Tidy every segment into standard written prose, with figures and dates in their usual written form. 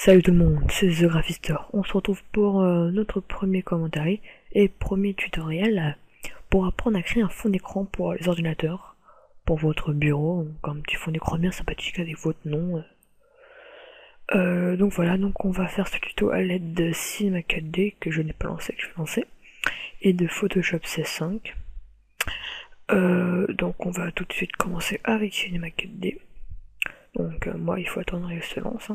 Salut tout le monde, c'est The Graphister. On se retrouve pour notre premier commentaire et premier tutoriel pour apprendre à créer un fond d'écran pour les ordinateurs, pour votre bureau, un petit fond d'écran bien sympathique avec votre nom. Donc voilà, donc on va faire ce tuto à l'aide de Cinema 4D que je n'ai pas lancé, que je vais lancer, et de Photoshop CS5. Donc on va tout de suite commencer avec Cinema 4D. Donc moi il faut attendre qu'il se lance.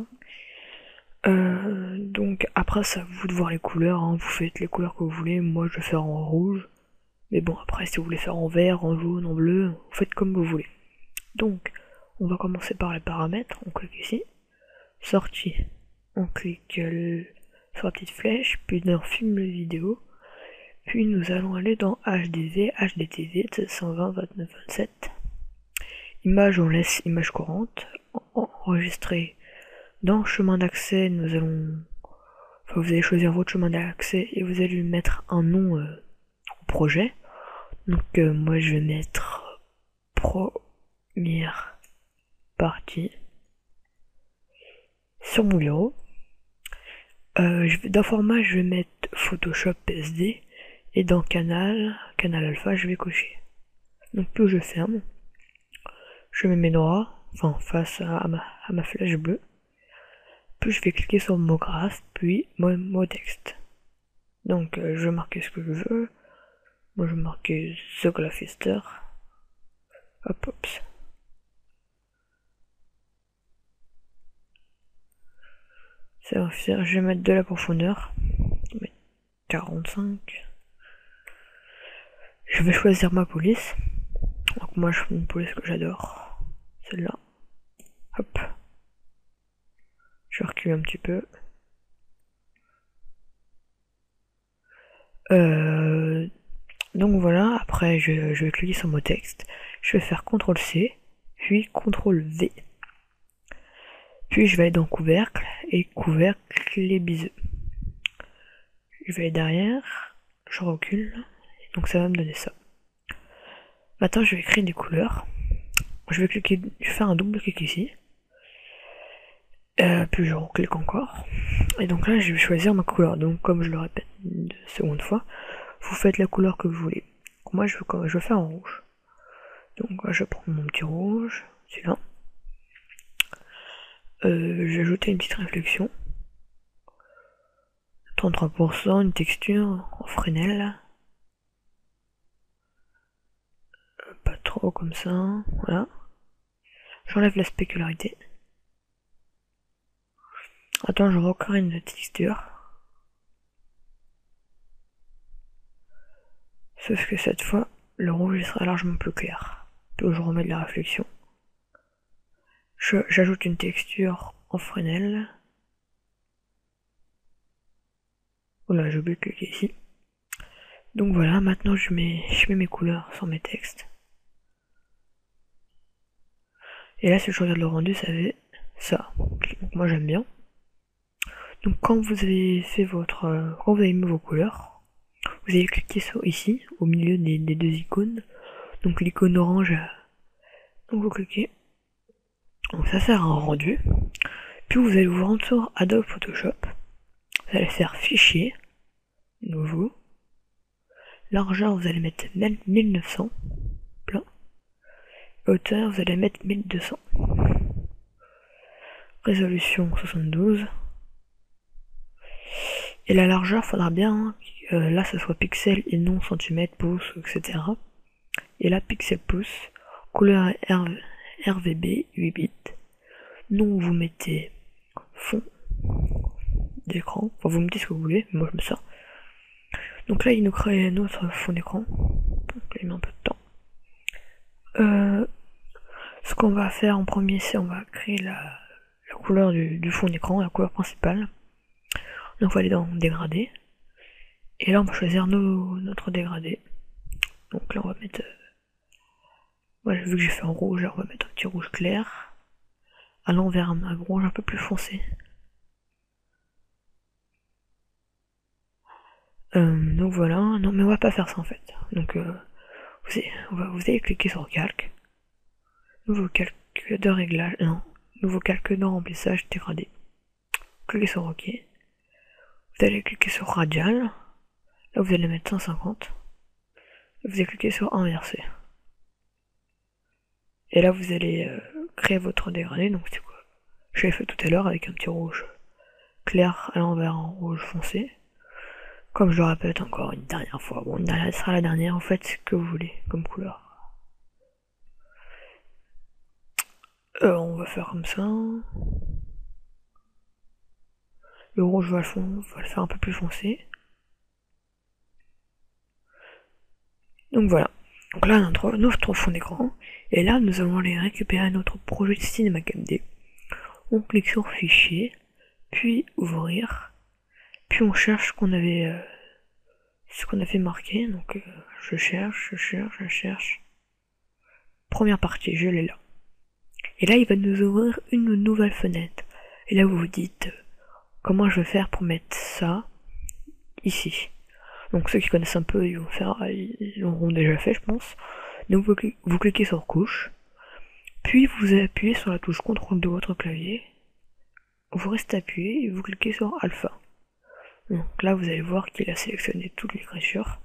Donc après c'est à vous de voir les couleurs, hein. Vous faites les couleurs que vous voulez, moi je vais faire en rouge, mais bon après si vous voulez faire en vert, en jaune, en bleu, vous faites comme vous voulez. Donc on va commencer par les paramètres, on clique ici, sortie, on clique sur la petite flèche, puis dans film vidéo, puis nous allons aller dans HDV, HDTV, 120, 29, 27, image on laisse image courante, enregistrer. Dans chemin d'accès, nous allons... Enfin, vous allez choisir votre chemin d'accès et vous allez lui mettre un nom au projet. Donc moi je vais mettre première partie sur mon bureau. Dans format je vais mettre Photoshop PSD et dans canal alpha je vais cocher. Donc plus je ferme, je mets mes doigts, enfin face à ma flèche bleue. Puis je vais cliquer sur mot graphe, puis mot texte. Donc je vais marquer ce que je veux. Moi je vais marquer The Graphister. Hop. Ça va faire, je vais mettre de la profondeur. Je vais mettre 45. Je vais choisir ma police. Donc moi je fais une police que j'adore. Celle-là. Hop. Je recule un petit peu. Donc voilà, après je vais cliquer sur mot texte. Je vais faire CTRL-C, puis CTRL-V. Puis je vais aller dans couvercle, et couvercle les biseux. Je vais aller derrière, je recule, donc ça va me donner ça. Maintenant je vais créer des couleurs. Je vais faire un double clic ici. Puis je reclique encore. Et donc là je vais choisir ma couleur. Donc comme je le répète une seconde fois, vous faites la couleur que vous voulez. Donc moi je veux faire en rouge. Donc je vais prendre mon petit rouge, celui-là. Je vais ajouter une petite réflexion. 33%, une texture en Fresnel. Pas trop comme ça, voilà. J'enlève la spécularité. Attends, je recrée une texture. Sauf que cette fois, le rouge sera largement plus clair. Puis je remets de la réflexion. J'ajoute une texture en Fresnel. Voilà, j'ai oublié de cliquer ici. Donc voilà, maintenant je mets mes couleurs sur mes textes. Et là, si je regarde le rendu, ça fait ça. Donc moi j'aime bien. Donc quand vous avez fait quand vous avez mis vos couleurs, vous allez cliquer sur ici, au milieu des deux icônes. Donc l'icône orange, donc vous cliquez. Donc ça sert à un rendu. Puis vous allez vous rendre sur Adobe Photoshop. Vous allez faire fichier, nouveau. Largeur, vous allez mettre 1900, plein. Hauteur, vous allez mettre 1200. Résolution 72. Et la largeur, faudra bien là ça soit pixel et non centimètre, pouce, etc. Et là pixel pouce. Couleur RVB 8 bits. Nom vous mettez fond d'écran. Enfin vous me dites ce que vous voulez, mais moi je mets ça. Donc là il nous crée notre fond d'écran. Donc il met un peu de temps. Ce qu'on va faire en premier, c'est on va créer la couleur du fond d'écran, la couleur principale. Donc on va aller dans dégradé. Et là on va choisir notre dégradé. Donc là on va mettre... voilà, vu que j'ai fait en rouge, on va mettre un petit rouge clair. À l'envers, un rouge un peu plus foncé. Donc voilà, non mais on va pas faire ça en fait. Donc vous allez cliquer sur calque. Nouveau calque de réglage, non. Nouveau calque de remplissage dégradé. cliquez sur OK. Vous allez cliquer sur radial. Là, vous allez mettre 150. Vous allez cliquer sur inverser. Et là, vous allez créer votre dégradé. Donc, c'est quoi? Je l'ai fait tout à l'heure avec un petit rouge clair à l'envers en rouge foncé. Comme je le répète encore une dernière fois. Bon, ça sera la dernière. En fait, ce que vous voulez comme couleur. On va faire comme ça. Le rouge va le faire un peu plus foncé. Donc voilà. Donc là, notre fond d'écran. Et là, nous allons aller récupérer notre projet de cinéma 4D. On clique sur Fichier, puis Ouvrir, puis on cherche ce qu'on avait marqué. Donc je cherche. Première partie, je l'ai là. Et là, il va nous ouvrir une nouvelle fenêtre. Et là, vous vous dites, comment je vais faire pour mettre ça ici? Donc ceux qui connaissent un peu, ils l'auront déjà fait, je pense. Donc vous cliquez sur couche, puis vous appuyez sur la touche CTRL de votre clavier, vous restez appuyé et vous cliquez sur alpha. Donc là vous allez voir qu'il a sélectionné toute l'écriture,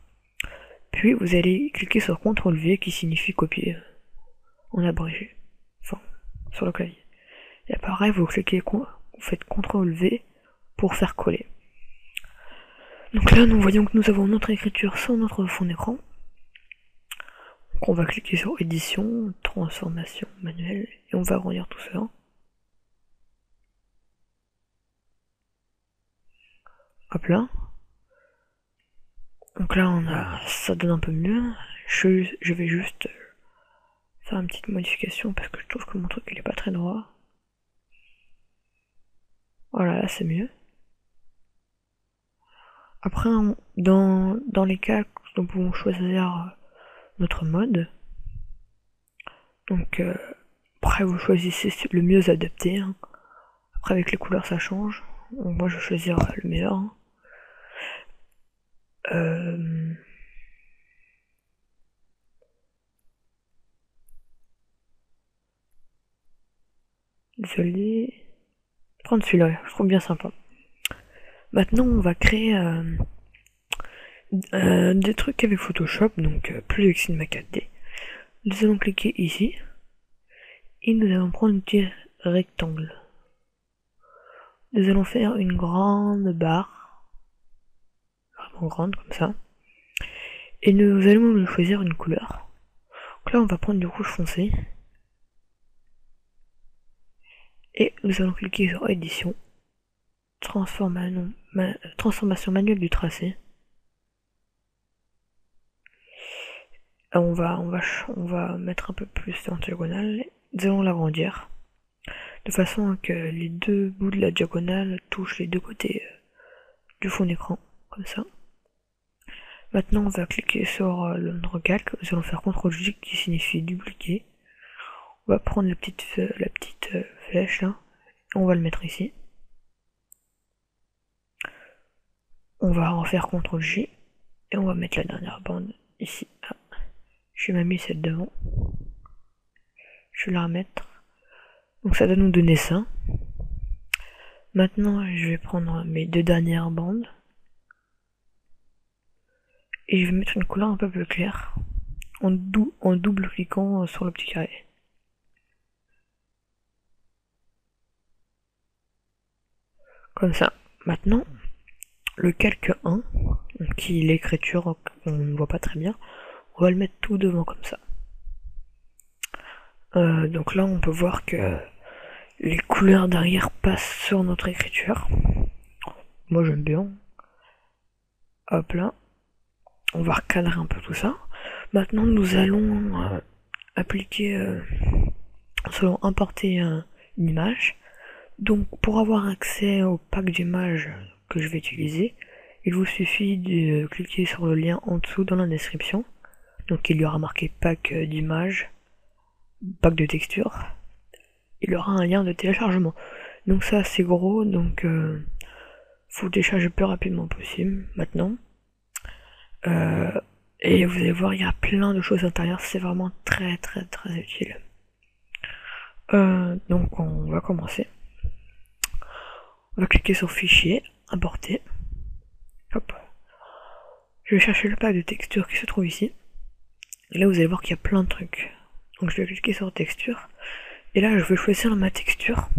puis vous allez cliquer sur CTRL V qui signifie copier en abrégé, enfin sur le clavier. Et pareil, vous faites CTRL V pour faire coller. Donc là, nous voyons que nous avons notre écriture sur notre fond d'écran. Donc on va cliquer sur édition, transformation manuelle, et on va agrandir tout ça. Hop là. Donc là, ça donne un peu mieux. Je vais juste faire une petite modification parce que je trouve que mon truc il est pas très droit. Voilà, là c'est mieux. Après, dans les calques, nous pouvons choisir notre mode. Donc après vous choisissez le mieux adapté. Hein. Après avec les couleurs ça change. Donc, moi je vais choisir le meilleur. Hein. Désolé. Prendre celui-là, je trouve bien sympa. Maintenant on va créer des trucs avec Photoshop, donc plus avec Cinema 4D. Nous allons cliquer ici et nous allons prendre un petit rectangle. Nous allons faire une grande barre, vraiment grande comme ça, et nous allons choisir une couleur. Donc là on va prendre du rouge foncé et nous allons cliquer sur édition, transformation manuelle du tracé. On va mettre un peu plus en diagonale. Nous allons l'agrandir de façon à que les deux bouts de la diagonale touchent les deux côtés du fond d'écran, comme ça. Maintenant, on va cliquer sur le recalque. Nous allons faire CTRL-J qui signifie dupliquer. On va prendre la petite flèche là. On va le mettre ici. On va en faire CTRL-J et on va mettre la dernière bande ici. Ah. Je vais mis celle devant. Je vais la remettre. Donc ça doit nous donner ça. Maintenant, je vais prendre mes deux dernières bandes. Et je vais mettre une couleur un peu plus claire. En double cliquant sur le petit carré. Comme ça. Maintenant, le calque 1, qui est l'écriture qu'on ne voit pas très bien, on va le mettre tout devant comme ça. Donc là on peut voir que les couleurs derrière passent sur notre écriture. Moi j'aime bien. Hop là. On va recadrer un peu tout ça. Maintenant nous allons appliquer, nous allons importer une image. Donc pour avoir accès au pack d'images que je vais utiliser, il vous suffit de cliquer sur le lien en dessous dans la description. Donc il y aura marqué pack d'images, pack de texture. Il y aura un lien de téléchargement. Donc ça c'est gros, donc faut le télécharger le plus rapidement possible maintenant. Et vous allez voir, il y a plein de choses à l'intérieur, c'est vraiment très utile. Donc on va commencer. On va cliquer sur fichier, importer. Hop. Je vais chercher le pack de texture qui se trouve ici. Et là vous allez voir qu'il y a plein de trucs. Donc je vais cliquer sur texture. Et là je vais choisir ma texture.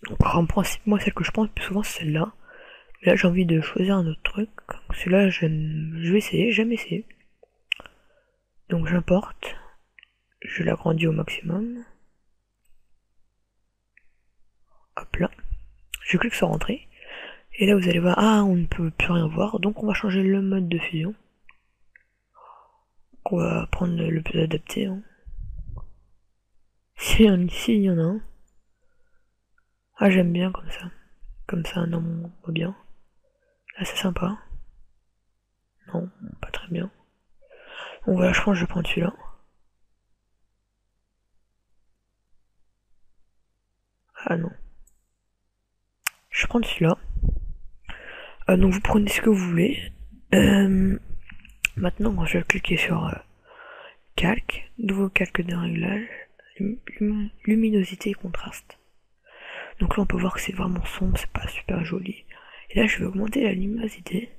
Donc en principe moi celle que je prends le plus souvent c'est celle-là. Là j'ai envie de choisir un autre truc. Celui-là je vais essayer, jamais essayé. Donc j'importe. Je l'agrandis au maximum. Hop là. Je clique sur entrée. Et là vous allez voir, ah on ne peut plus rien voir. Donc on va changer le mode de fusion. Donc, on va prendre le plus adapté. Hein. Si ici il y en a un. Ah j'aime bien comme ça. Comme ça, non, on voit bien. Là c'est sympa. Non, pas très bien. Bon voilà, je pense que je vais prendre celui-là. Ah non. Je vais prendre celui-là. Donc vous prenez ce que vous voulez. Maintenant, je vais cliquer sur calque, nouveau calque de réglage, luminosité et contraste. Donc là on peut voir que c'est vraiment sombre, c'est pas super joli. Et là je vais augmenter la luminosité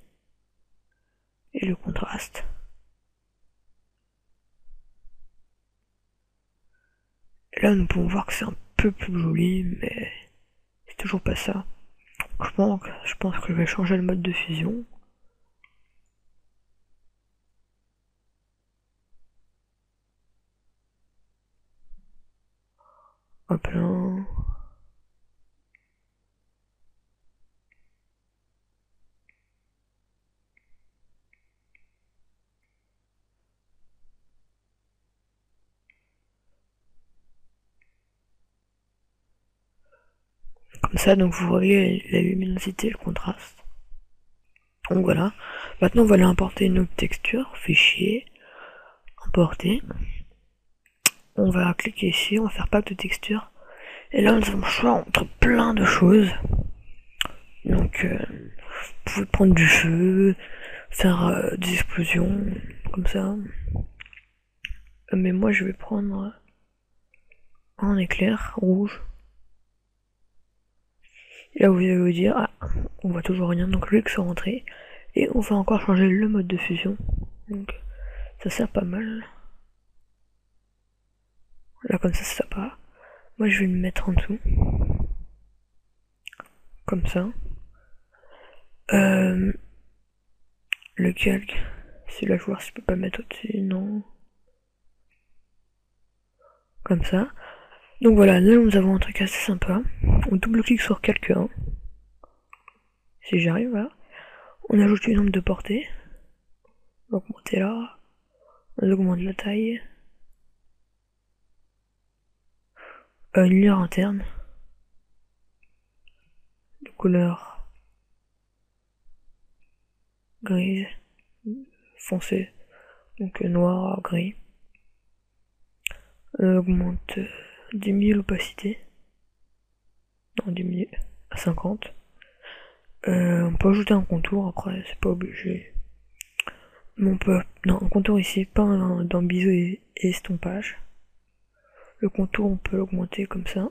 et le contraste. Et là nous pouvons voir que c'est un peu plus joli, mais c'est toujours pas ça. Je pense que je vais changer le mode de fusion. Hop là. Comme ça, donc vous réglez la luminosité et le contraste. Donc voilà. Maintenant, on va aller importer une autre texture. Fichier. Importer. On va cliquer ici, on va faire pack de texture. Et là, nous avons le choix entre plein de choses. Donc, vous pouvez prendre du feu, faire des explosions, comme ça. Mais moi, je vais prendre un éclair rouge. Et là, vous allez vous dire, ah, on voit toujours rien, donc clique sur entrée. Et on va encore changer le mode de fusion. Donc, ça sert pas mal. Là, comme ça sert pas. Moi, je vais me mettre en dessous. Comme ça. Le calque. C'est la joueur, si je peux pas mettre au-dessus, non. Comme ça. Donc voilà, là nous avons un truc assez sympa. On double-clique sur calque 1. Si j'arrive, voilà. On ajoute une nombre de portée. On va augmenter là. On augmente la taille. Une lueur interne. De couleur grise. Foncé. Donc noir, gris. On augmente 10 000 l'opacité. Non, 10 000 à 50. On peut ajouter un contour après, c'est pas obligé. Mais on peut. Non, un contour ici, pas dans biseau et estompage. Le contour, on peut l'augmenter comme ça.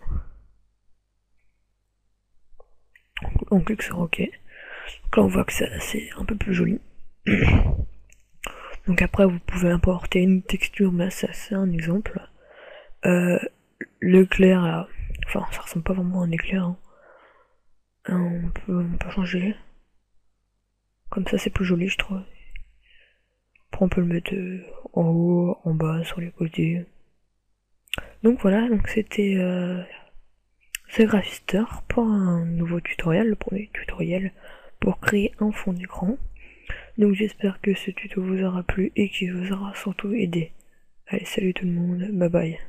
On clique sur OK. Donc là, on voit que c'est un peu plus joli. Donc après, vous pouvez importer une texture, mais ça, c'est un exemple. L'éclair, là, enfin, ça ressemble pas vraiment à un éclair. Hein. On peut changer. Comme ça, c'est plus joli, je trouve. Après, on peut le mettre en haut, en bas, sur les côtés. Donc voilà, donc c'était The Graphister pour un nouveau tutoriel, le premier tutoriel pour créer un fond d'écran. Donc j'espère que ce tuto vous aura plu et qu'il vous aura surtout aidé. Allez, salut tout le monde, bye bye.